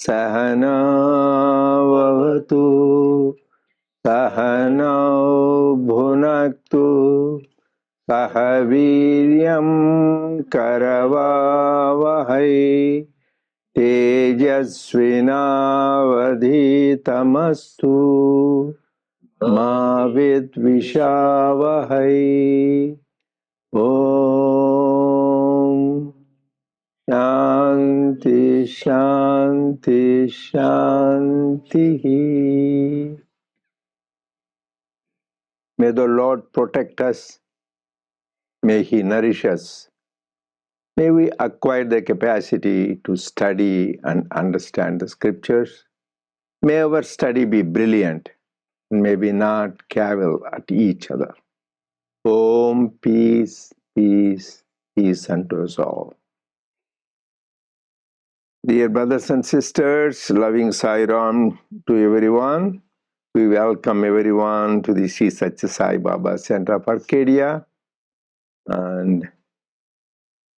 Sahana vavatu Sahana bhunaktu Sahaviryam karavavahai Tejasvinavadhitamastu Ma vidvishavahai. Om Shanti Shanti Shanti. May the Lord protect us. May He nourish us. May we acquire the capacity to study and understand the scriptures. May our study be brilliant, and may we not cavil at each other. Om, peace, peace, peace unto us all. Dear brothers and sisters, loving Sai Ram to everyone. We welcome everyone to the Sri Sathya Sai Baba Center of Arcadia. And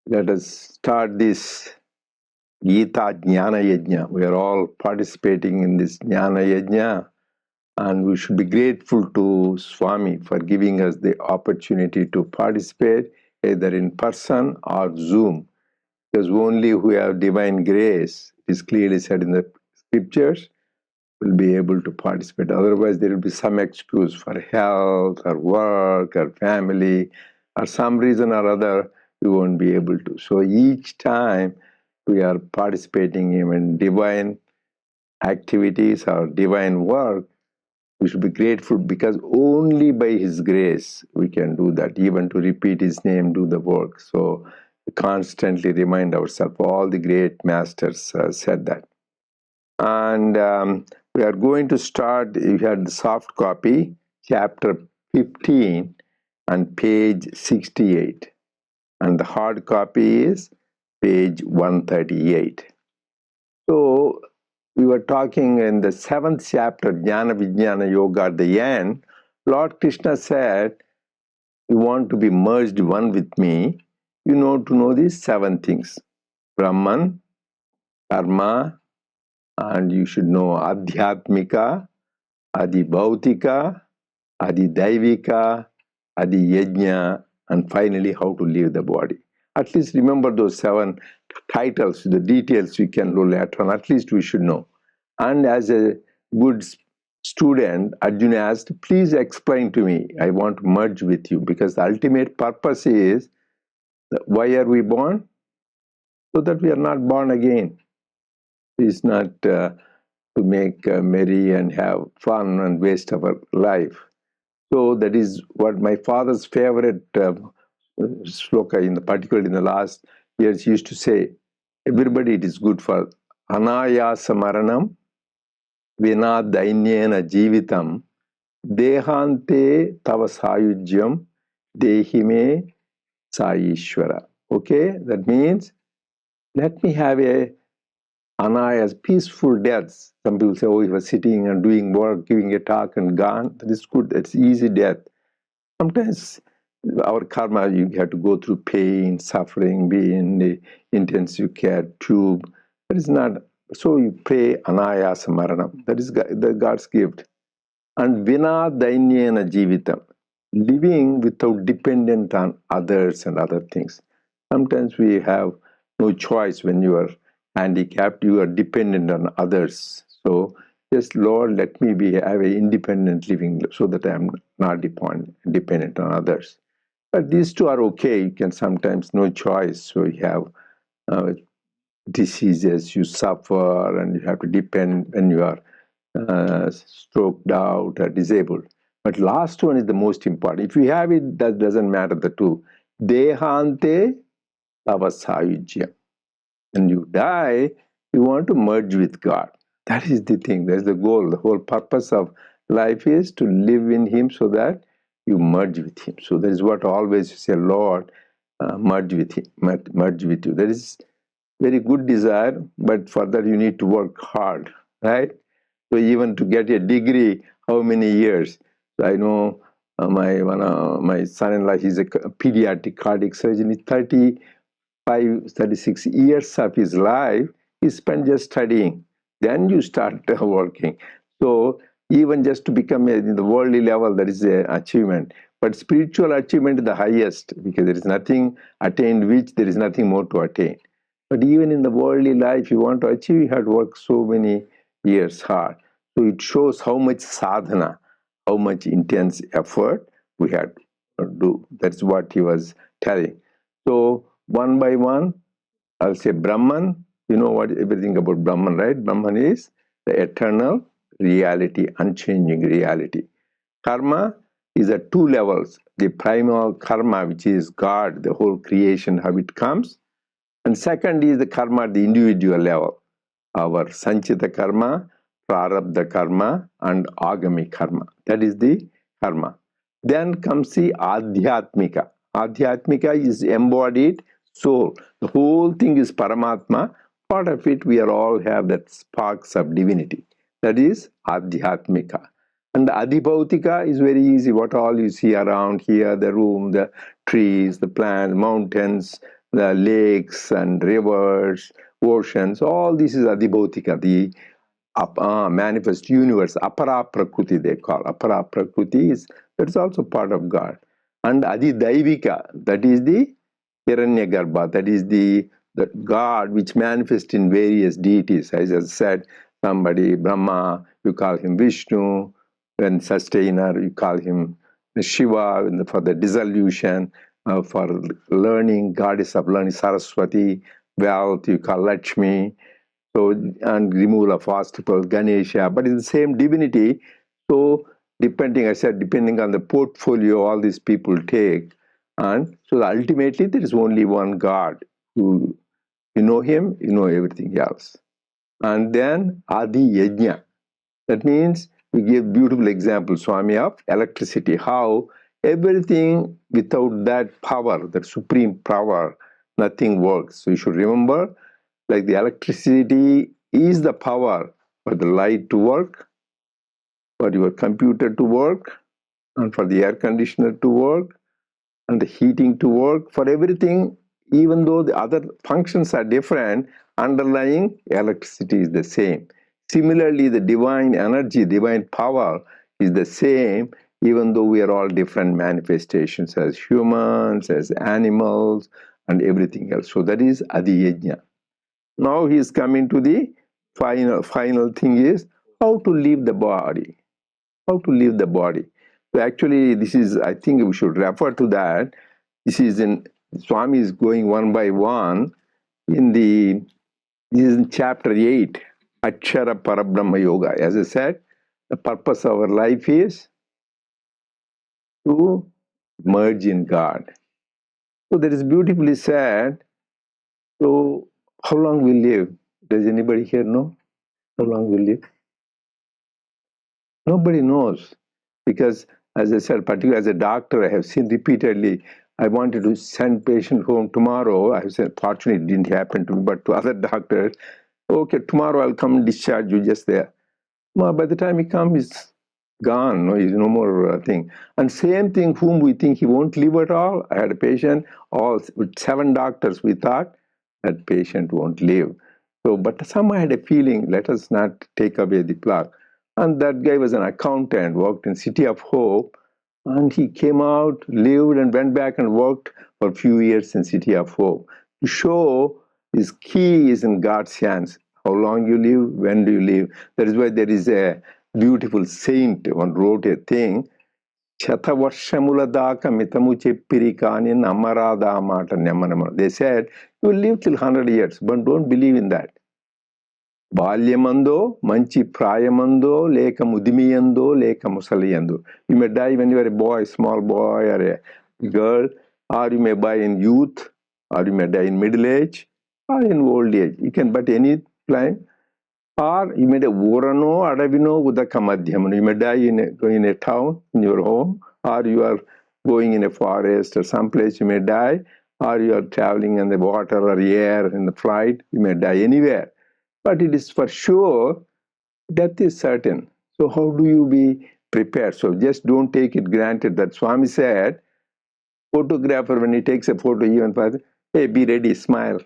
let us start this Gita Jnana Yajna. We are all participating in this Jnana Yajna, and we should be grateful to Swami for giving us the opportunity to participate either in person or Zoom, because only who have divine grace, is clearly said in the scriptures, will be able to participate. Otherwise, there will be some excuse for health or work or family or some reason or other we won't be able to. So each time we are participating in divine activities or divine work, we should be grateful, because only by His grace we can do that, even to repeat His name, do the work. So we constantly remind ourselves, all the great masters said that. And we are going to start, you had the soft copy, chapter 15 and page 68. And the hard copy is page 138. So we were talking in the 7th chapter, Jnana Vijnana Yoga, at the end. Lord Krishna said, you want to be merged one with me, you know to know these 7 things. Brahman, Karma, and you should know Adhyatmika, Adi Bhautika, Adi Daivika, Adi Yajna, and finally how to leave the body. At least remember those 7 titles, the details we can do later on, at least we should know. And as a good student, Arjuna asked, please explain to me, I want to merge with you, because the ultimate purpose is, why are we born? So that we are not born again. It's not to make merry and have fun and waste our life. So that is what my father's favorite sloka, particularly in the last years, he used to say, everybody, it is good for anayasa maranam vina dainyena jivitam dehante tava sayujyam dehime saishwara. Okay, that means let me have a anayas, peaceful deaths. Some people say, oh, he was sitting and doing work, giving a talk and gone. That is good, that's easy death. Sometimes our karma, you have to go through pain, suffering, be in the intensive care tube. That is not, so you pray anayasa maranam. That is God's gift. And vina dainyena jivitam, living without dependent on others and other things. Sometimes we have no choice. When you are handicapped, you are dependent on others. So just, Lord, let me have an independent living so that I am not dependent on others. But these two are okay. You can sometimes no choice. So you have diseases, you suffer, and you have to depend when you are stroked out or disabled. But last one is the most important. If you have it, that doesn't matter, the two. Dehante avasayujya. When you die, you want to merge with God. That is the thing. That's the goal. The whole purpose of life is to live in Him so that you merge with Him. So that is what always you say, Lord, merge with Him, merge with you. That is very good desire, but for that you need to work hard, right? So even to get a degree, how many years? So I know my son-in-law, he's a pediatric cardiac surgeon. 36 years of his life he spent just studying. Then you start working. So even just to become in the worldly level, that is an achievement. But spiritual achievement is the highest, because there is nothing attained which there is nothing more to attain. But even in the worldly life, you want to achieve, you have to work so many years hard. So it shows how much sadhana, how much intense effort we had to do. That's what he was telling. So one by one, I'll say Brahman. You know what everything about Brahman, right? Brahman is the eternal reality, unchanging reality. Karma is at two levels. The primal karma, which is God, the whole creation, how it comes. And second is the karma at the individual level. Our Sanchita karma, Prarabdha karma, and Agami karma. That is the karma. Then comes the Adhyatmika. Adhyatmika is embodied soul. The whole thing is Paramatma. Part of it, we are all have that sparks of divinity. That is Adhyatmika. And the Adhibhautika is very easy. What all you see around here, the room, the trees, the plants, mountains, the lakes and rivers, oceans, all this is Adhibhautika, the manifest universe. Apara Prakriti they call. Apara Prakriti is, that's also part of God. And Adhidaivika, that is the Hiranyagarbha, that is the God which manifests in various deities. As I said, somebody, Brahma, you call him Vishnu, when sustainer, you call him Shiva, for the dissolution, for learning, goddess of learning, Saraswati, wealth, you call Lakshmi, so, and removal of obstacles, Ganesha, but it's the same divinity. So, depending, I said, depending on the portfolio all these people take, and so ultimately there is only one God. Who, you know him, you know everything else. And then Adi Yajna. That means we give beautiful example, Swami, of electricity, how everything without that power, that supreme power, nothing works. So you should remember, like the electricity is the power for the light to work, for your computer to work, and for the air conditioner to work, and the heating to work, for everything, even though the other functions are different, underlying electricity is the same. Similarly, the divine energy, divine power is the same, even though we are all different manifestations as humans, as animals, and everything else. So that is Adiyajna. Now he is coming to the final thing is how to leave the body. How to leave the body. So actually, this is, I think we should refer to that. This is in, Swami is going one by one in the, this is in chapter 8, Akshara Parabrahma Yoga. As I said, the purpose of our life is to merge in God. So that is beautifully said. So how long we live? Does anybody here know how long we live? Nobody knows, because, as I said, particularly as a doctor, I have seen repeatedly. I wanted to send patient home tomorrow. I have said, fortunately, it didn't happen to me, but to other doctors, okay, tomorrow I'll come and discharge you just there. Well, by the time he comes, he's gone. No, he's no more thing. And same thing, whom we think he won't live at all. I had a patient, all with 7 doctors, we thought that patient won't live. So, but somehow I had a feeling, let us not take away the plug. And that guy was an accountant, worked in City of Hope, and he came out, lived, and went back and worked for a few years in City of Hope. To show his key is in God's hands. How long you live, when do you live? That is why there is a beautiful saint, one wrote a thing, Shatavarshamuladaka mitamu cheppiri kani namarada mata nyamanama. They said, you will live till 100 years, but don't believe in that. Balyamando, manchi prayamando, leka mudimiyando, leka musaliyando. You may die when you are a boy, small boy, or a girl, or you may die in youth, or you may die in middle age, or in old age. You can, but any time. Or you may die Urano, Adavino, Udaka Madhyamano. You may die in a town, in your home, or you are going in a forest or someplace, you may die, or you are traveling in the water or air in the flight, you may die anywhere. But it is for sure, death is certain. So how do you be prepared? So just don't take it granted that Swami said, photographer, when he takes a photo, even for, hey, be ready, smile,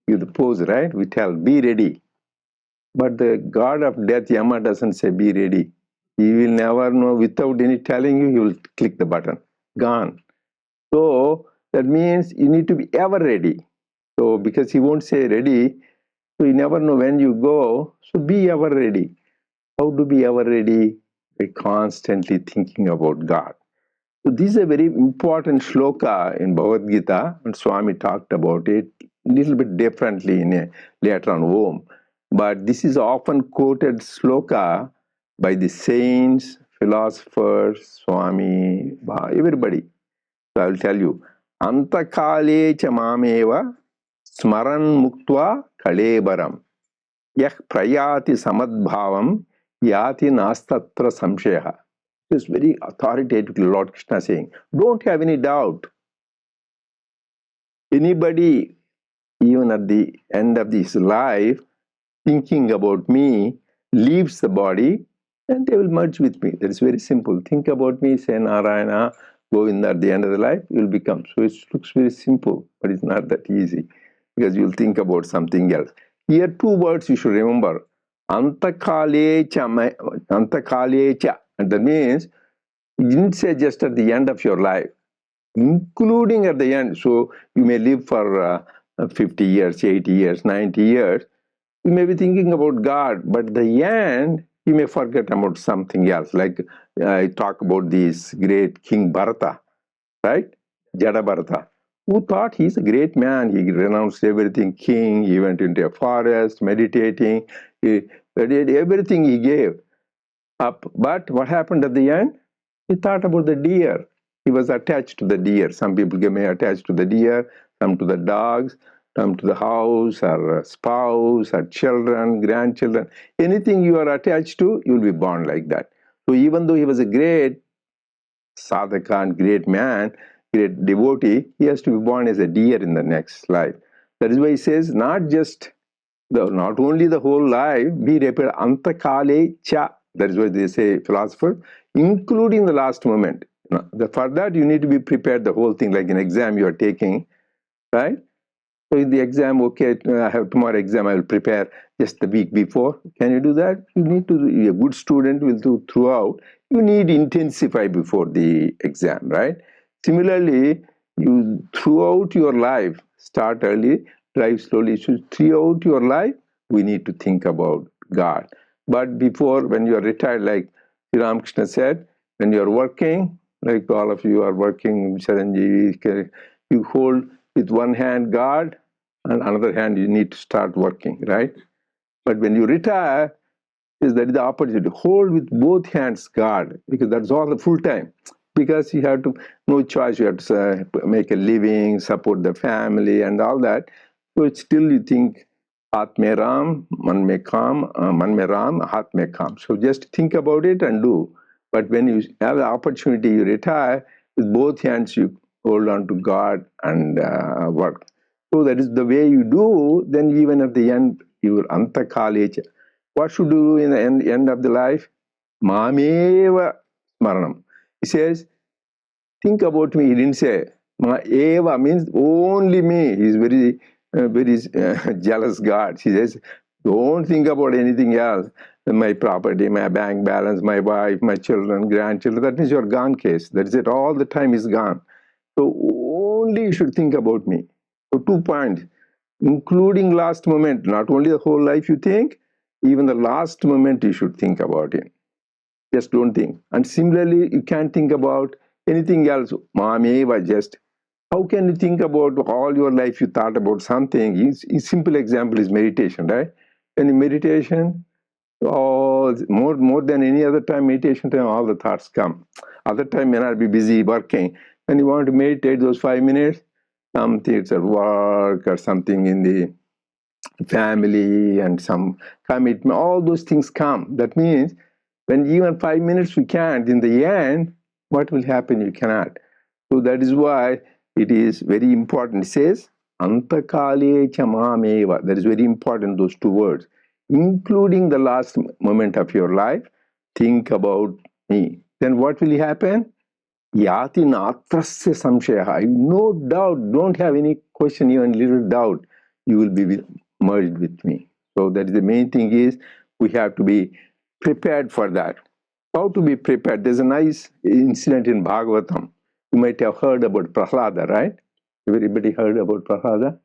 give the pose, right? We tell, be ready. But the God of death, Yama, doesn't say be ready. He will never know. Without any telling you, he will click the button. Gone. So that means you need to be ever ready. So because he won't say ready, so you never know when you go. So be ever ready. How to be ever ready? By constantly thinking about God. So this is a very important shloka in Bhagavad Gita, and Swami talked about it a little bit differently in later on home. But this is often quoted shloka by the saints, philosophers, Swami, everybody. So I will tell you, Antakale cha mameva smaran muktva kalebaram yah prayati samadbhavam yati nastatra samsheha. It's very authoritative, Lord Krishna saying, don't have any doubt. Anybody, even at the end of this life, thinking about me, leaves the body and they will merge with me. That is very simple. Think about me, say Narayana, Govinda at the end of the life, you will become. So it looks very simple, but it's not that easy because you'll think about something else. Here, two words you should remember. Antakalecha, Antakalecha. And that means, he didn't say just at the end of your life, including at the end. So you may live for 50 years, 80 years, 90 years. You may be thinking about God, but at the end, you may forget about something else. Like I talk about this great King Bharata, right? Jada Bharata, who thought he's a great man. He renounced everything, king. He went into a forest, meditating. He did everything he gave up. But what happened at the end? He thought about the deer. He was attached to the deer. Some people may attach to the deer, some to the dogs, some to the house, or spouse, or children, grandchildren. Anything you are attached to, you will be born like that. So even though he was a great sadhaka and great man, great devotee, he has to be born as a deer in the next life. That is why he says, not only the whole life, be repaid antakale cha. That is why they say, philosophers, including the last moment. For that, you need to be prepared the whole thing, like an exam you are taking, right? So in the exam, okay, I have tomorrow exam, I will prepare just the week before. Can you do that? You need to, a good student will do throughout. You need intensify before the exam, right? Similarly, you throughout your life, start early, drive slowly. So throughout your life, we need to think about God. But before, when you are retired, like Sri Ramakrishna said, when you are working, like all of you are working, Charanjeevi, you hold with one hand God, and another hand you need to start working, right? But when you retire, that is the opposite. Hold with both hands God, because that's all the full time. Because you have to, no choice, you have to make a living, support the family and all that. So it's still you think, Hath mein Ram, man mein kam, man mein Ram, hath mein kam. So just think about it and do. But when you have the opportunity, you retire, with both hands you hold on to God and work. So that is the way you do, then even at the end, you will antakalecha. What should you do in the end of the life? Mameva smaranam. He says, think about me. He didn't say, Ma eva means only me. He's very jealous God. He says, don't think about anything else. My property, my bank balance, my wife, my children, grandchildren. That means your gone case. That is it. All the time is gone. So only you should think about me. So 2 points, including last moment. Not only the whole life you think, even the last moment you should think about it. Just don't think. And similarly, you can't think about anything else. Mameva, just. How can you think about all your life you thought about something? A simple example is meditation, right? And in meditation, more than any other time, meditation time, all the thoughts come. Other time may not be busy working. When you want to meditate those 5 minutes, something it's at work or something in the family and some commitment, all those things come. That means when even 5 minutes we can't, in the end, what will happen? You cannot. So that is why it is very important. It says, Antakale chamameva. That is very important, those two words. Including the last moment of your life, think about me. Then what will happen? Yati natrasya samshaya. No doubt, don't have any question, even little doubt, you will be merged with me. So that is the main thing is we have to be prepared for that. How to be prepared? There's a nice incident in Bhagavatam. You might have heard about Prahlada, right? Everybody heard about Prahlada?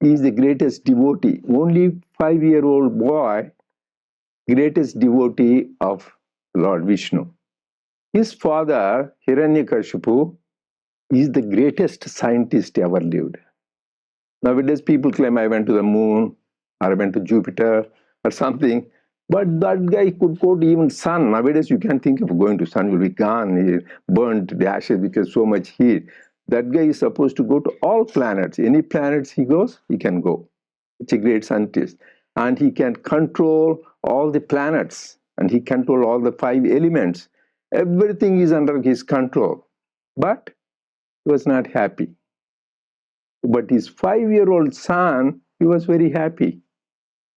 He is the greatest devotee. Only 5-year-old boy, greatest devotee of Lord Vishnu. His father, Hiranyakashipu, is the greatest scientist ever lived. Nowadays, people claim I went to the moon, or I went to Jupiter, or something. But that guy could go to even sun. Nowadays, you can't think of going to sun. You'll be gone, he burnt the ashes because so much heat. That guy is supposed to go to all planets. Any planets he goes, he can go. It's a great scientist. And he can control all the planets. And he control all the 5 elements. Everything is under his control. But he was not happy. But his 5-year-old son, he was very happy.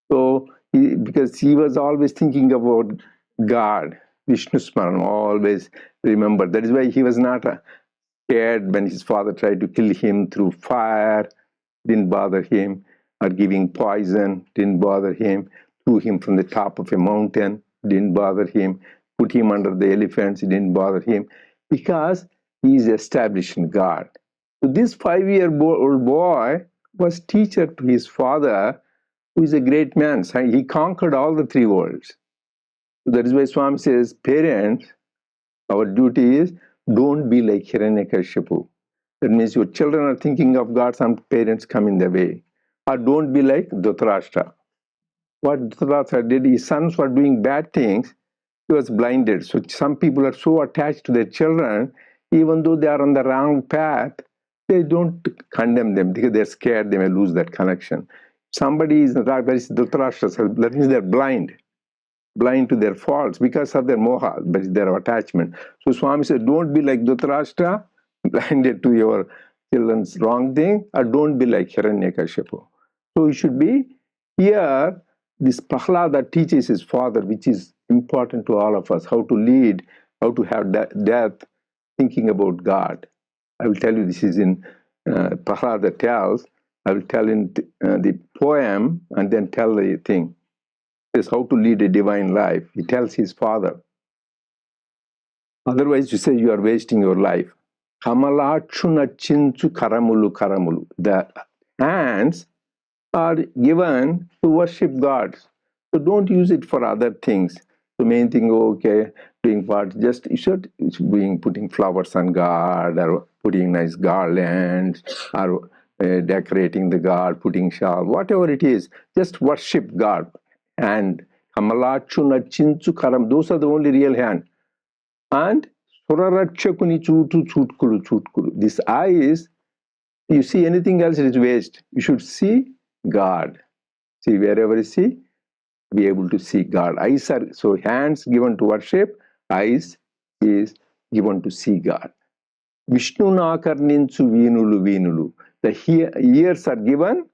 So, because he was always thinking about God, Vishnu Smaran, always remember. That is why he was not scared when his father tried to kill him through fire, didn't bother him, or giving poison, didn't bother him, threw him from the top of a mountain, didn't bother him, put him under the elephants, didn't bother him, because he is established in God. So this 5-year-old boy was teacher to his father, who is a great man. He conquered all the 3 worlds. So that is why Swami says, parents, our duty is, don't be like Hiranyakashipu. That means your children are thinking of God, some parents come in the way. Or don't be like Dhritarashtra. What Dhritarashtra did, his sons were doing bad things, he was blinded. So some people are so attached to their children, even though they are on the wrong path, they don't condemn them because they're scared they may lose that connection. Somebody is Dhritarashtra, that means they're blind to their faults because of their moha, but their attachment. So Swami said, don't be like Dhritarashtra, blinded to your children's wrong thing, or don't be like Hiranyakashipu. So you should be here. This Prahlada teaches his father, which is important to all of us, how to lead, how to have death, thinking about God. I will tell you, this is in Prahlada tells, I will tell in the poem and then tell the thing. Is how to lead a divine life. He tells his father. Otherwise, you say you are wasting your life. Kamalachuna chinchu karamulu karamulu. The hands are given to worship God. So don't use it for other things. The main thing, okay, doing what? Just you should be putting flowers on God, or putting nice garlands, or decorating the God, putting shawl, whatever it is. Just worship God. And Kamalachuna Chinchu Karam, those are the only real hand. And Surarachakuni Chutu Chutkulu Chutkulu. This eye is, you see anything else, it is waste. You should see God. See, wherever you see, be able to see God. Eyes are, so hands given to worship, eyes is given to see God. Vishnu Nakarninchu Vinulu Vinulu. The ears are given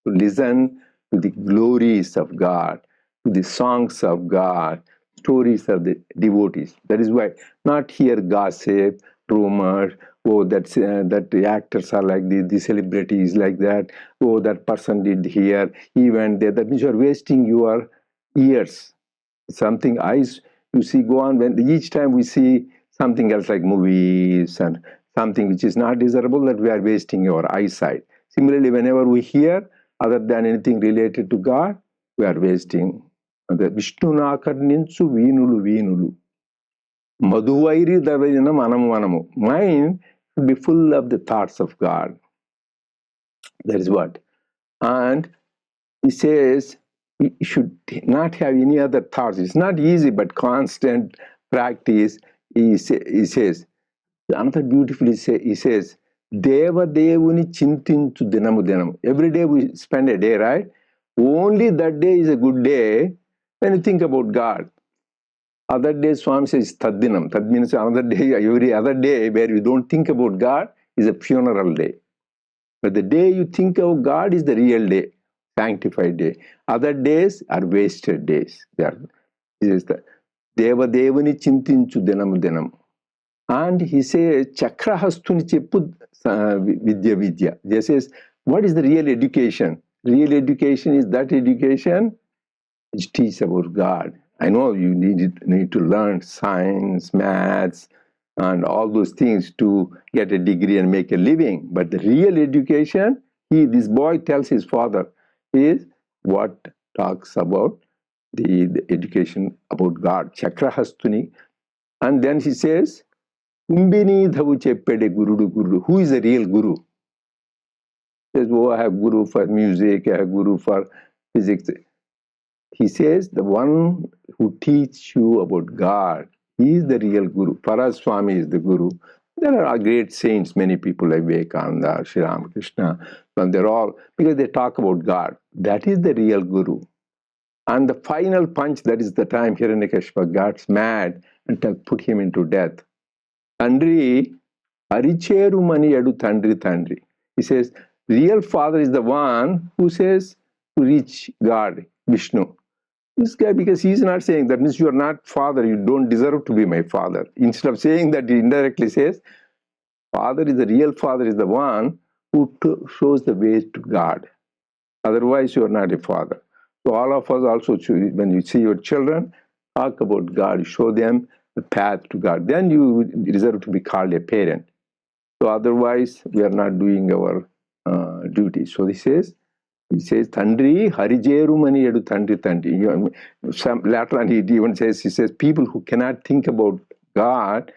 to listen to the glories of God, to the songs of God, stories of the devotees. That is why not hear gossip, rumors, oh, that the actors are like this, the celebrity is like that, oh, that person did here, he went there. That means you are wasting your ears. Something eyes, you see, go on, when each time we see something else like movies and something which is not desirable, that we are wasting your eyesight. Similarly, whenever we hear, other than anything related to God, we are wasting. The Vishnu Nakarninchu Vinulu Vinulu. Madhuvairi Davayana Manamu Manamu. Mind should be full of the thoughts of God. That is what. And he says, you should not have any other thoughts. It's not easy, but constant practice. He says, another beautifully he says, Deva Devuni Chintinchu Dinamu Dinamu. Every day we spend a day, right? Only that day is a good day when you think about God. Other days, Swami says, Taddinam. That means another day, every other day where you don't think about God is a funeral day. But the day you think of God is the real day, sanctified day. Other days are wasted days. This is the Deva Devani Chintinchu Dinamu Dinamu. And he says, Chakrahastuni Cheppu Vidya Vidya. He says, what is the real education? real education is that education which teaches about God. I know you need to learn science, maths, and all those things to get a degree and make a living. But the real education, this boy tells his father, is what talks about the education about God. Chakrahastuni. And then he says, Kumbini dhavu cheppede gurudu guru. Who is the real guru? He says, oh, I have guru for music, I have guru for physics. He says, the one who teaches you about God, he is the real guru. Paras Swami is the guru. There are great saints, many people like Vivekananda, Sri Ramakrishna, and they're all, because they talk about God. That is the real guru. And the final punch, that is the time Hiranyakashipu gets mad and put him into death. Tandri, Aricheru mani adu Tandri Tandri. He says, real father is the one who says to reach God, Vishnu. This guy, because he's not saying that means you are not father, you don't deserve to be my father. Instead of saying that, he indirectly says, father is the real father, is the one who shows the way to God. Otherwise, you are not a father. So all of us also, when you see your children, talk about God, show them the path to God. Then you deserve to be called a parent. So otherwise, we are not doing our duty. So he says, Tandri, Harijeru mani edu Tandri Tandri. Later on, he even says, people who cannot think about God,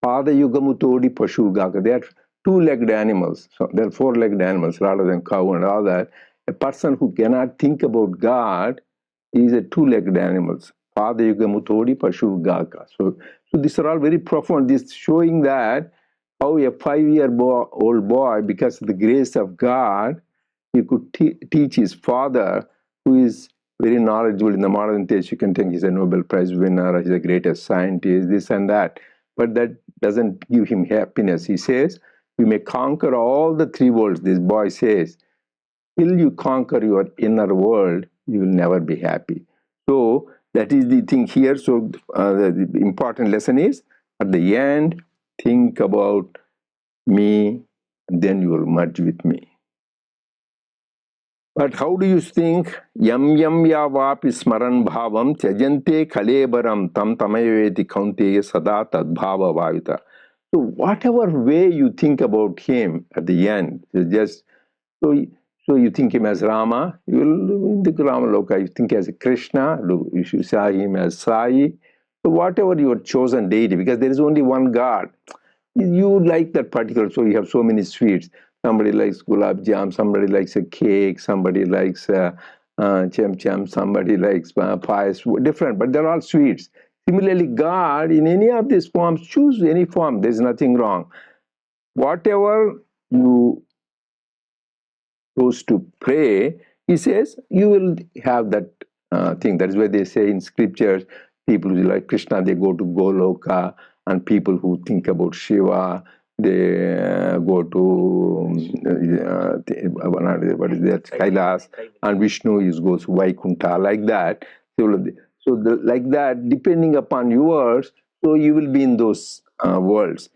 Pada Yugamu Todi Pashu Gaka. They are two-legged animals. So they are four-legged animals rather than cow and all that. A person who cannot think about God is a two-legged animal. Pada Yugamu Todi Pashu Gaka. So these are all very profound. This showing that how a 5-year-old boy, because of the grace of God, he could teach his father, who is very knowledgeable in the modern age. You can think he's a Nobel Prize winner, he's the greatest scientist, this and that. But that doesn't give him happiness. He says, you may conquer all the three worlds, this boy says. Till you conquer your inner world, you will never be happy. So that is the thing here. So the important lesson is, at the end, think about me, and then you will merge with me. But how do you think yam yam yavapi smaran bhavam tyajante kalebaram tam tamayaveti kaunteya sada tad bhava vayuta. So whatever way you think about him at the end, just so you think him as Rama, you will think Rama Loka. You think as Krishna, you should say him as Sai. So whatever your chosen deity, because there is only one God. You like that particular, so you have so many sweets. Somebody likes gulab jam, somebody likes a cake, somebody likes chem chem, somebody likes pies, different, but they're all sweets. Similarly, God, in any of these forms, choose any form, there's nothing wrong. Whatever you choose to pray, he says, you will have that thing. That is why they say in scriptures, people who like Krishna, they go to Goloka, and people who think about Shiva, they go to what is that, Kailas, and Vishnu goes to Vaikuntha, like that. So like that, depending upon yours, so you will be in those worlds.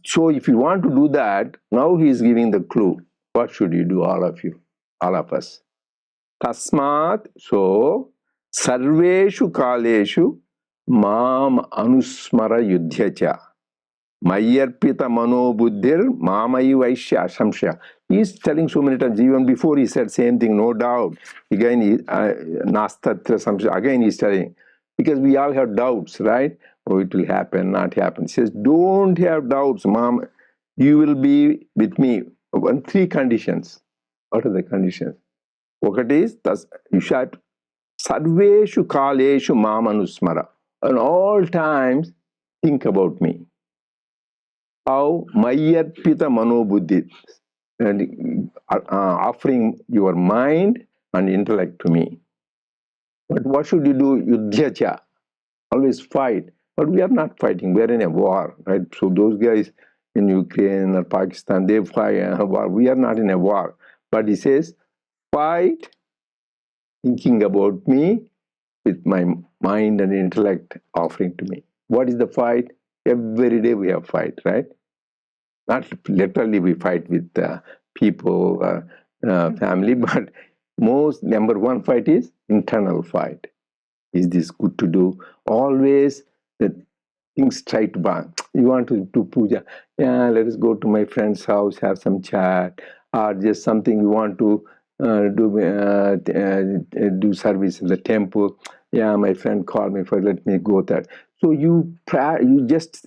So if you want to do that, now he is giving the clue. What should you do, all of you, all of us? Tasmat, so, sarveshu kaleshu mam anusmara yudhyacha. Mayarpita mano buddhir mamayi vaishya samshya. He is telling so many times, even before he said same thing, no doubt. Again, nastatra samshya, again he is telling, because we all have doubts, right? Oh, it will happen, not happen. He says, don't have doubts, mom. You will be with me on 3 conditions. What are the conditions? What is? You should sarveshu kaleshu mamanusmara. At all times, think about me. How mayarpita manobuddhi, and offering your mind and intellect to me. But what should you do? Yudhyacha, always fight. But we are not fighting, we are in a war, right? So those guys in Ukraine or Pakistan, they fight a war. We are not in a war. But he says, fight thinking about me with my mind and intellect offering to me. What is the fight? Every day we have fight, right? Not literally we fight with people, family, but most number one fight is internal fight. Is this good to do? Always the things try to burn. You want to do puja. Yeah, let us go to my friend's house, have some chat, or just something you want to do service in the temple. Yeah, my friend called me for let me go there. So you just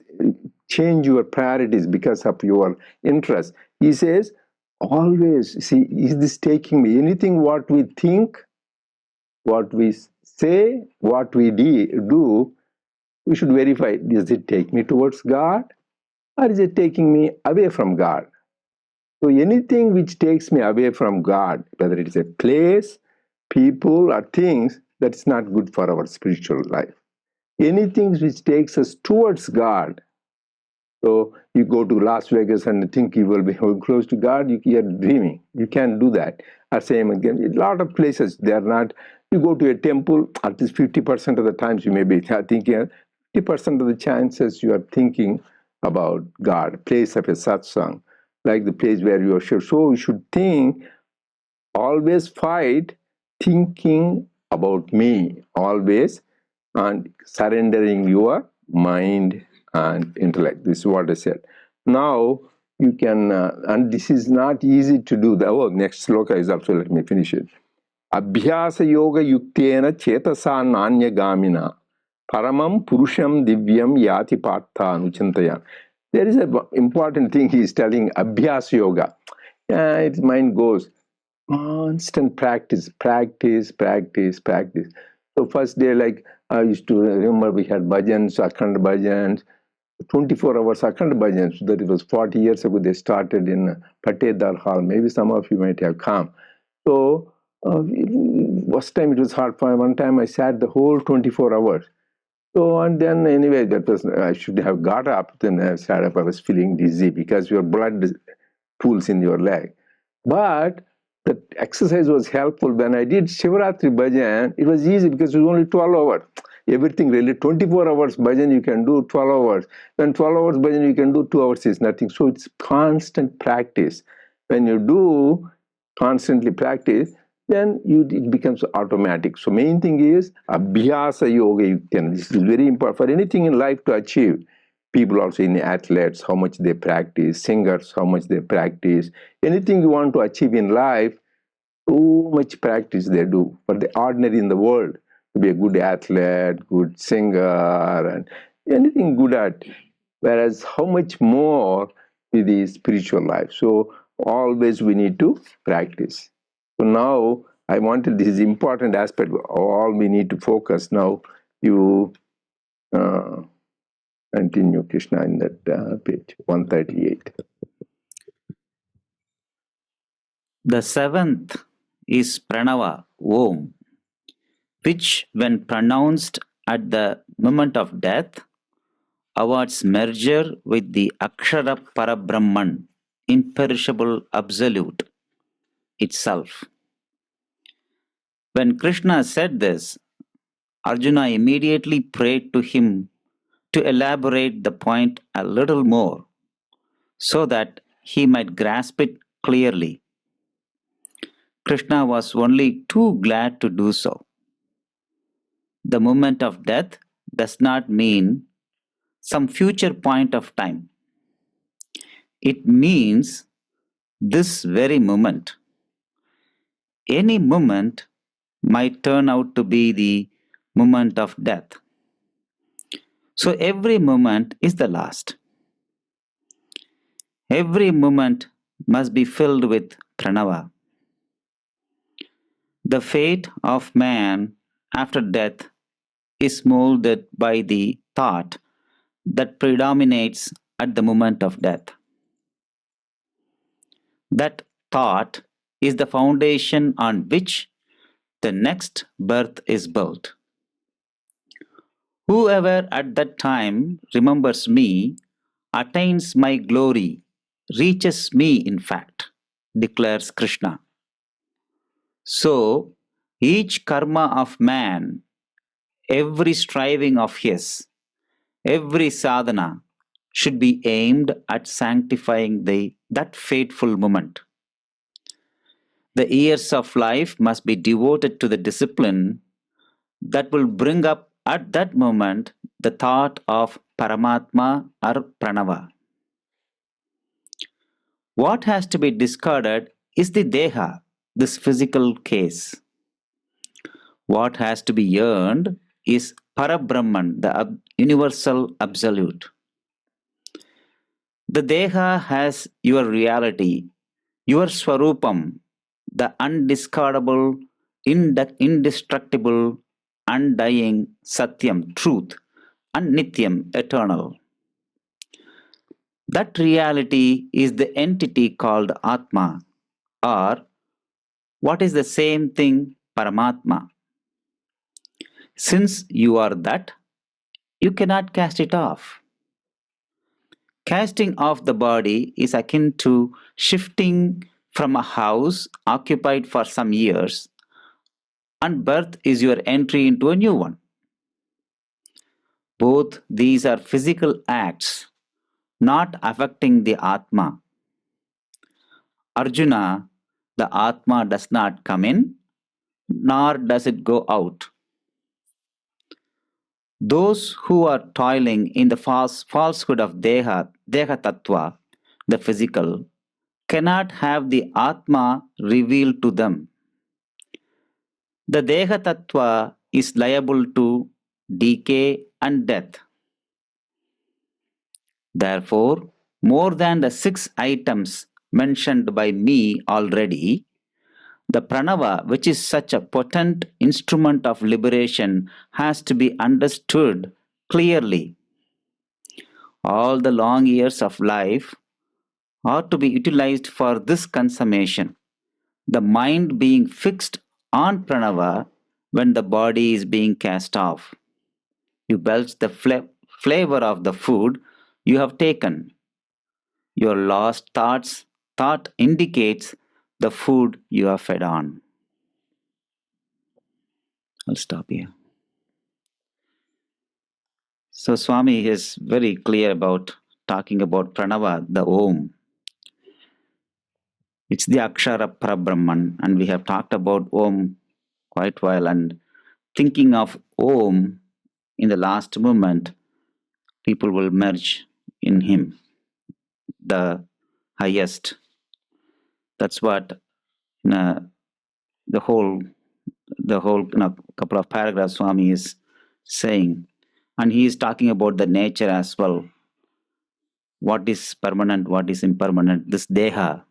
change your priorities because of your interest. He says, always see, is this taking me? Anything what we think, what we say, what we do, we should verify, does it take me towards God or is it taking me away from God? So anything which takes me away from God, whether it is a place, people, or things, that's not good for our spiritual life. Anything which takes us towards God. So you go to Las Vegas and think you will be close to God, you are dreaming. You can't do that. Or same again, a lot of places, they are not. You go to a temple, at least 50% of the times you may be thinking, 50% of the chances you are thinking about God, place of a satsang, like the place where you are sure. So you should think, always fight thinking about me, always, and surrendering your mind and intellect. This is what I said. Now you can, and this is not easy to do. Next sloka is also, let me finish it. Abhyasa yoga yuktena chetasa nanya gamina paramam purusham divyam yati partha anuchintaya. There is an important thing he is telling, abhyasa yoga. Its mind goes, constant practice, practice, practice, practice. So first day, like I used to remember, we had bhajans, akhand bhajans, 24 hours akhand bhajans. That it was 40 years ago. They started in Patedar Hall. Maybe some of you might have come. So first time it was hard. For one time I sat the whole 24 hours. So and then anyway, that was, I should have got up. Then I sat up. I was feeling dizzy because your blood pools in your leg. But the exercise was helpful. When I did Shivaratri bhajan, it was easy because it was only 12 hours. Everything really, 24 hours bhajan you can do 12 hours. When 12 hours bhajan you can do 2 hours is nothing. So it's constant practice. When you do constantly practice, then it becomes automatic. So main thing is abhyasa yoga yuktena. This is very important for anything in life to achieve. People also in athletes, how much they practice, singers, how much they practice. Anything you want to achieve in life, too much practice they do. For the ordinary in the world, to be a good athlete, good singer, and anything good at. Whereas how much more with the spiritual life. So always we need to practice. So now I wanted this important aspect, all we need to focus now. You continue, Krishna, in that page 138. The seventh is Pranava, Om, which, when pronounced at the moment of death, awards merger with the Akshara Parabrahman, imperishable absolute, itself. When Krishna said this, Arjuna immediately prayed to him to elaborate the point a little more so that he might grasp it clearly. Krishna was only too glad to do so. The moment of death does not mean some future point of time. It means this very moment. Any moment might turn out to be the moment of death. So every moment is the last. Every moment must be filled with pranava. The fate of man after death is molded by the thought that predominates at the moment of death. That thought is the foundation on which the next birth is built. Whoever at that time remembers me attains my glory, reaches me, in fact, declares Krishna. So, each karma of man, every striving of his, every sadhana should be aimed at sanctifying that fateful moment. The years of life must be devoted to the discipline that will bring up at that moment the thought of Paramatma or Pranava. What has to be discarded is the Deha, this physical case. What has to be earned is Parabrahman, the universal absolute. The Deha has your reality, your Swarupam, the undiscardable, indestructible, undying Satyam, truth, and Nityam, eternal. That reality is the entity called Atma, or what is the same thing, Paramatma. Since you are that, you cannot cast it off. Casting off the body is akin to shifting from a house occupied for some years, and birth is your entry into a new one. Both these are physical acts, not affecting the Atma. Arjuna, the Atma does not come in, nor does it go out. Those who are toiling in the falsehood of Deha Tattva, the physical, cannot have the Atma revealed to them. The Deha Tattva is liable to decay and death. Therefore, more than the 6 items mentioned by me already, the pranava, which is such a potent instrument of liberation, has to be understood clearly. All the long years of life are to be utilized for this consummation, the mind being fixed on pranava when the body is being cast off. You belch the flavor of the food you have taken. Your lost thought indicates the food you are fed on. I'll stop here. So Swami is very clear about talking about pranava, the Om. It's the Akshara Parabrahman, and we have talked about Om quite well. And thinking of Om in the last moment, people will merge in Him, the highest. That's what the whole couple of paragraphs Swami is saying, and he is talking about the nature as well. What is permanent? What is impermanent? This Deha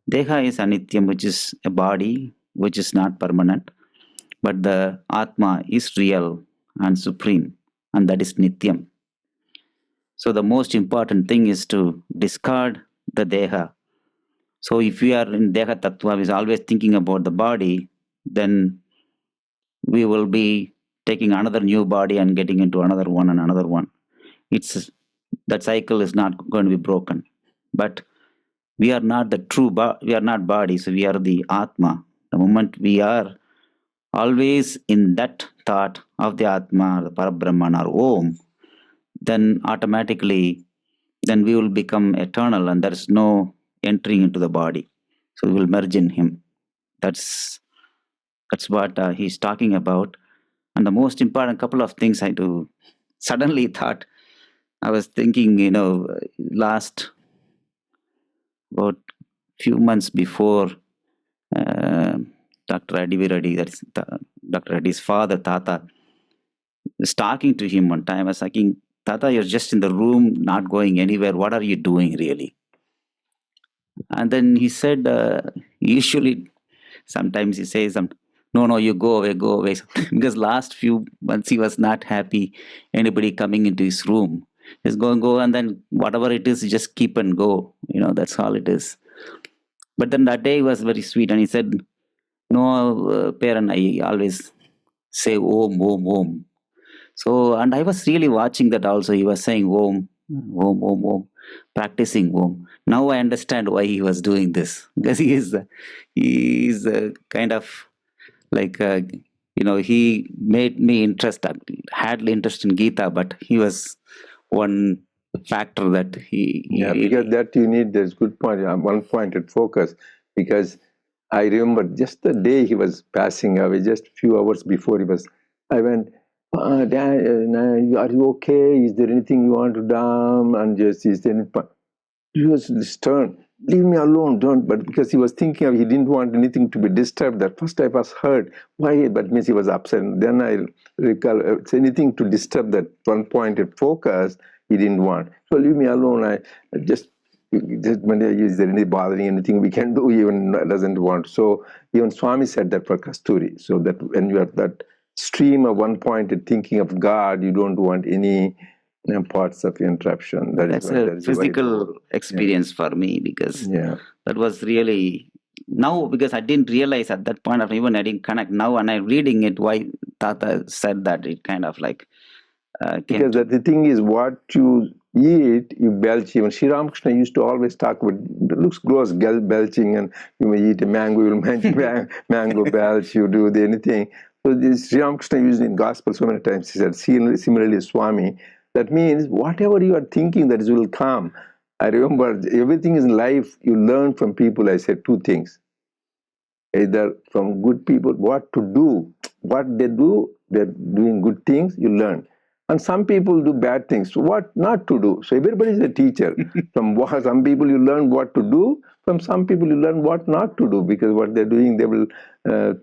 is anityam, which is a body which is not permanent, but the Atma is real and supreme, and that is nityam. So the most important thing is to discard the Deha. So if we are in Deha Tattva, is always thinking about the body, then we will be taking another new body and getting into another one and another one. That cycle is not going to be broken. But we are not the true we are not body, so we are the Atma. The moment we are always in that thought of the Atma, the Parabrahman or Om, then automatically then we will become eternal and there is no entering into the body. So we will merge in Him. That's what he's talking about. And the most important couple of things I do suddenly thought, I was thinking, last about few months before Dr. Reddy, that's Dr. Reddy's father, Tata, was talking to him one time. I was thinking, Tata, you're just in the room, not going anywhere. What are you doing really? And then he said, usually, sometimes he says, no, you go away. Because last few months he was not happy anybody coming into his room. He's go, and then whatever it is, just keep and go. That's all it is. But then that day he was very sweet and he said, no, parent, I always say Om. So, and I was really watching that also. He was saying Om, practicing Om. Now I understand why he was doing this. Because he is kind of like, he made me had interest in Gita, but he was one factor that because that you need this good point, one pointed focus, because I remember just the day he was passing away, just a few hours before he was, I went, Dad, are you okay? Is there anything you want to do? And just, is there any, he was stern. Leave me alone, don't. But because he was thinking of, he didn't want anything to be disturbed. That first I was hurt. Why? But means he was upset. Then I recall it's anything to disturb that one pointed focus. He didn't want. So leave me alone. I just is there any bothering anything we can do? Even doesn't want. So even Swami said that for Kasturi. So that when you are that stream of one pointed thinking of God, you don't want any parts of interruption. That's a physical experience for me, because that was really, now, because I didn't realize at that point of even I didn't connect. Now when I'm reading it, why Tata said that, it kind of like because the thing is, what you eat, you belch. Even Sri Ramakrishna used to always talk about, it looks gross, belching, and you may eat a mango, you will mango belch, you do anything. So this Sri Ramakrishna used in gospel so many times. He said, similarly, Swami, that means whatever you are thinking, that will come. I remember everything in life you learn from people. I said two things. Either from good people, what to do, what they do, they're doing good things, you learn. And some people do bad things, so what not to do. So everybody is a teacher. From some people you learn what to do, from some people you learn what not to do, because what they're doing, they will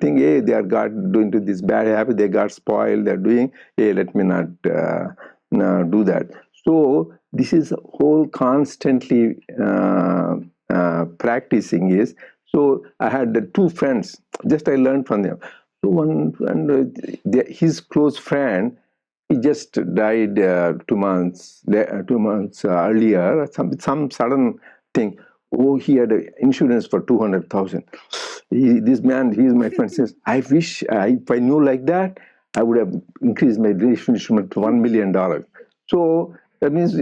think, hey, they are got doing to this bad habit, they got spoiled, they're doing, hey, let me not do that. So this is whole constantly practicing is. So I had the two friends, just I learned from them. So one friend, his close friend, he just died 2 months earlier. Some sudden thing. Oh, he had insurance for 200,000. This man, he is my friend. Says, I wish if I knew like that, I would have increased my insurance to $1 million. So that means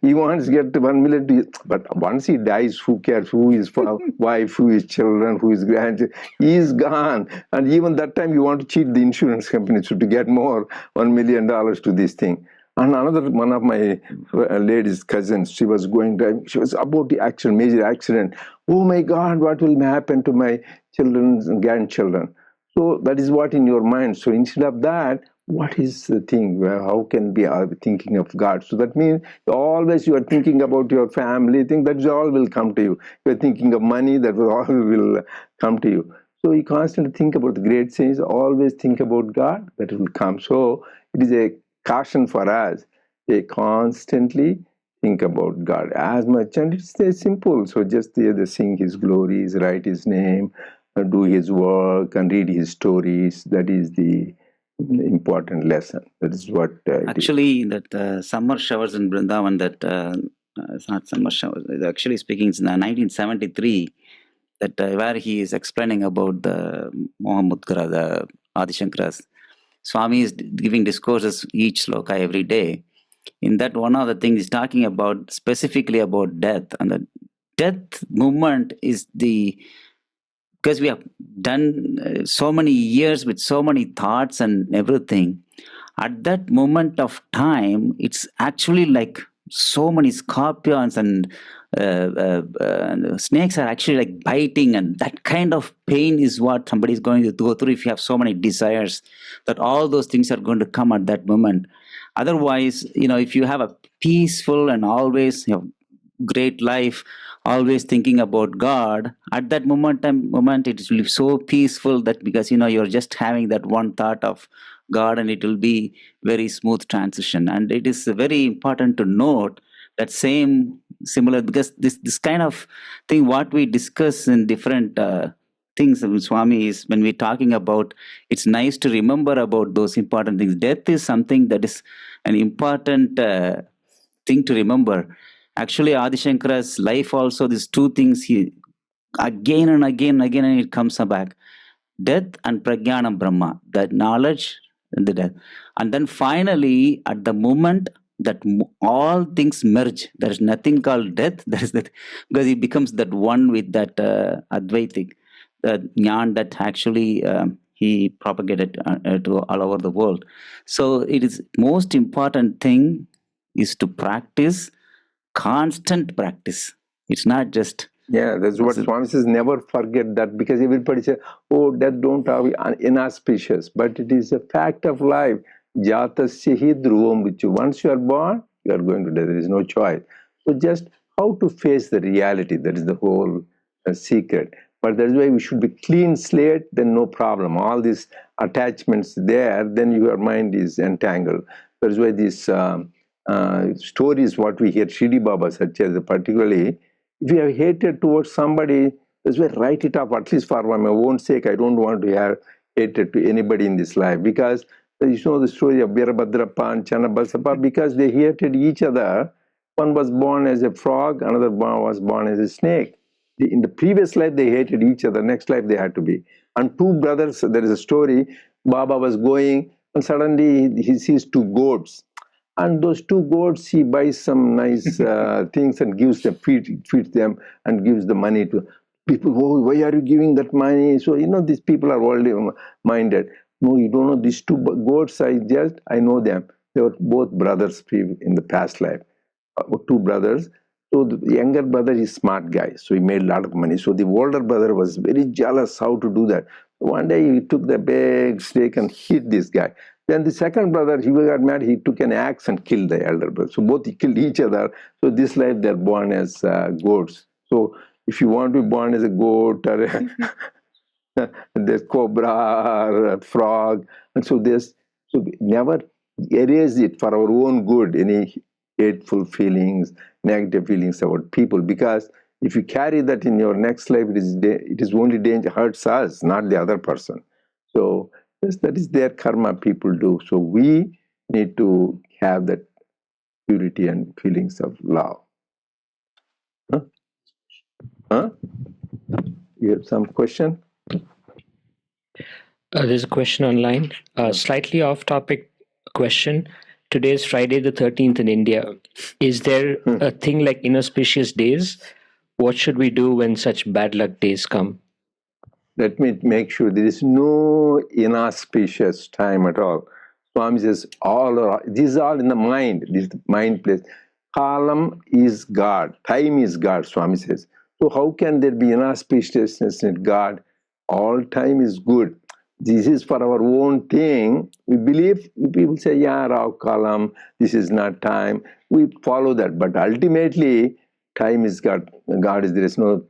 he wants to get 1 million. But once he dies, who cares? Who is wife? Who is children? Who is grandchildren? He is gone. And even that time, you want to cheat the insurance company to get more $1 million to this thing. And another one of my lady's cousins, she was going driving. She was about the accident, major accident. Oh my God, what will happen to my children and grandchildren? So that is what in your mind. So instead of that, what is the thing? How can be thinking of God? So that means always you are thinking about your family. Think that all will come to you. You are thinking of money, that all will come to you. So you constantly think about the great things. Always think about God, that will come. So it is a caution for us. They constantly think about God as much, and it's simple. So just sing His glories, write His name, do His work, and read His stories. That is the important lesson. That is what actually that summer showers in Vrindavan. That it's not summer showers. Actually speaking, it's in 1973. That where he is explaining about the Mohammadkara, the Adishankaras. Swami is giving discourses each sloka every day. In that, one of the things he's talking about specifically about death, and the death movement is the, because we have done so many years with so many thoughts and everything. At that moment of time, it's actually like so many scorpions and snakes are actually like biting, and that kind of pain is what somebody is going to go through if you have so many desires, that all those things are going to come at that moment. Otherwise, if you have a peaceful and always great life, always thinking about God, at that moment it will be so peaceful, that because you're just having that one thought of God, and it will be very smooth transition. And it is very important to note that similar, because this kind of thing what we discuss in different things of Swami is, when we're talking about, it's nice to remember about those important things. Death is something that is an important thing to remember. Actually, Adishankara's life also, these two things, he again and again and again, and it comes back. Death and Prajnanam Brahma, that knowledge and the death. And then finally, at the moment that all things merge, there is nothing called death. There is that, because he becomes that one with that Advaitic, the Jnana that actually he propagated to all over the world. So it is most important thing is to practice, constant practice. It's not just Yeah, that's what Swami says. Never forget that, because everybody says, "Oh, that don't have inauspicious," but it is a fact of life. Jatasya hi dhruvam mrityu. Once you are born, you are going to die. There is no choice. So just how to face the reality. That is the whole secret. But that's why we should be clean slate. Then no problem. All these attachments there, then your mind is entangled. That's why these stories, what we hear, Shidi Baba Sathya, particularly. If you have hatred towards somebody, that's why write it up, at least for my own sake. I don't want to have hatred to anybody in this life, because you know the story of Birabhadrappa and Channabasappa, because they hated each other. One was born as a frog, another one was born as a snake. In the previous life, they hated each other. Next life, they had to be. And two brothers, there is a story, Baba was going, and suddenly he sees two goats. And those two goats, he buys some nice things and gives them, feeds them, and gives the money to people. Oh, why are you giving that money? So these people are worldly minded. No, you don't know these two goats. I know them. They were both brothers in the past life. Two brothers. So the younger brother is smart guy, so he made a lot of money. So the older brother was very jealous how to do that. One day he took the big stake and hit this guy. Then the second brother, he got mad, he took an axe and killed the elder brother. So both killed each other. So this life they're born as goats. So if you want to be born as a goat or there's cobra or a frog, and so never erase it for our own good, any hateful feelings, negative feelings about people, because if you carry that in your next life, it is only danger, hurts us, not the other person. So yes, that is their karma people do. So we need to have that purity and feelings of love. Huh? Huh? You have some question? There's a question online. Slightly off topic question. Today is Friday the 13th in India. Is there a thing like inauspicious days? What should we do when such bad luck days come? Let me make sure there is no inauspicious time at all. Swami says, this is all in the mind. This is the mind place. Kalam is God. Time is God, Swami says. So how can there be inauspiciousness in God? All time is good. This is for our own thing. We believe, people say, yeah, Rao Kalam, this is not time. We follow that. But ultimately, time is God. There is no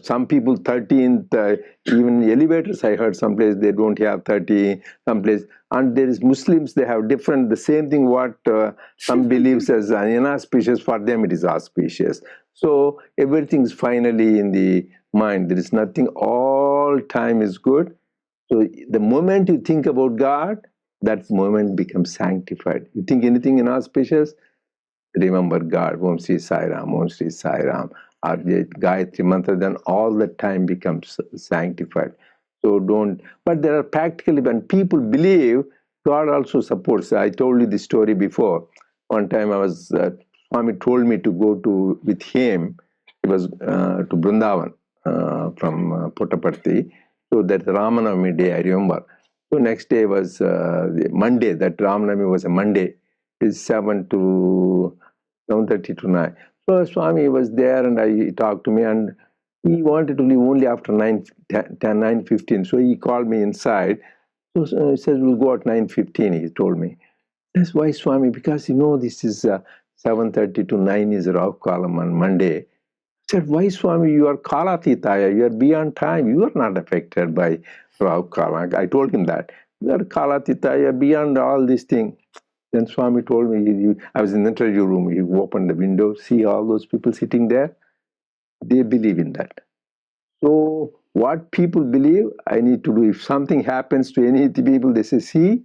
some people 13th, even elevators, I heard someplace they don't have 30, someplace. And there is Muslims, they have different, the same thing what some believes as inauspicious, for them it is auspicious. So everything's finally in the mind. There is nothing, all time is good. So the moment you think about God, that moment becomes sanctified. You think anything inauspicious, remember God, Om Sri Sai Ram, Om Sri Sai Ram, or the Gayatri Mantra, then all the time becomes sanctified. So but there are practically, when people believe, God also supports. I told you this story before. One time Swami told me to go with him, it was to Vrindavan from Puttaparthi. So that Ramanavami day, I remember. So next day was Monday, that Ramanavami was a Monday. It's 7:30 to 9. So Swami was there and he talked to me, and he wanted to leave only after 9:15. So he called me inside. So he says, we'll go at 9:15, he told me. That's why, Swami, because this is 7:30 to 9 is Rahu Kalam on Monday. I said, why, Swami, you are Kalatitaya, you are beyond time, you are not affected by Rahu Kalam. I told him that. You are Kalatitaya, beyond all these things. Then Swami told me, I was in the interview room, he opened the window, see all those people sitting there, they believe in that. So what people believe, I need to do. If something happens to any people, they say, see,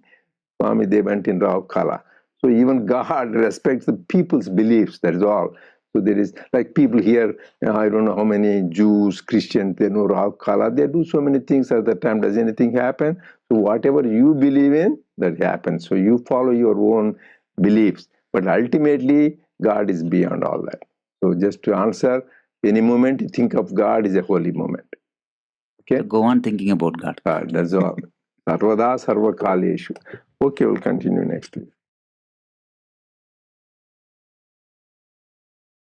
Swami, they went in Rahu Kala. So even God respects the people's beliefs, that is all. So there is, like people here, I don't know how many Jews, Christians, they know Rahu Kala. They do so many things at the time. Does anything happen? So whatever you believe in, that happens. So you follow your own beliefs. But ultimately, God is beyond all that. So just to answer, any moment you think of God is a holy moment. Okay? So go on thinking about God. God, that's all. Sarvada Sarva Kaleshu. Okay, we'll continue next week.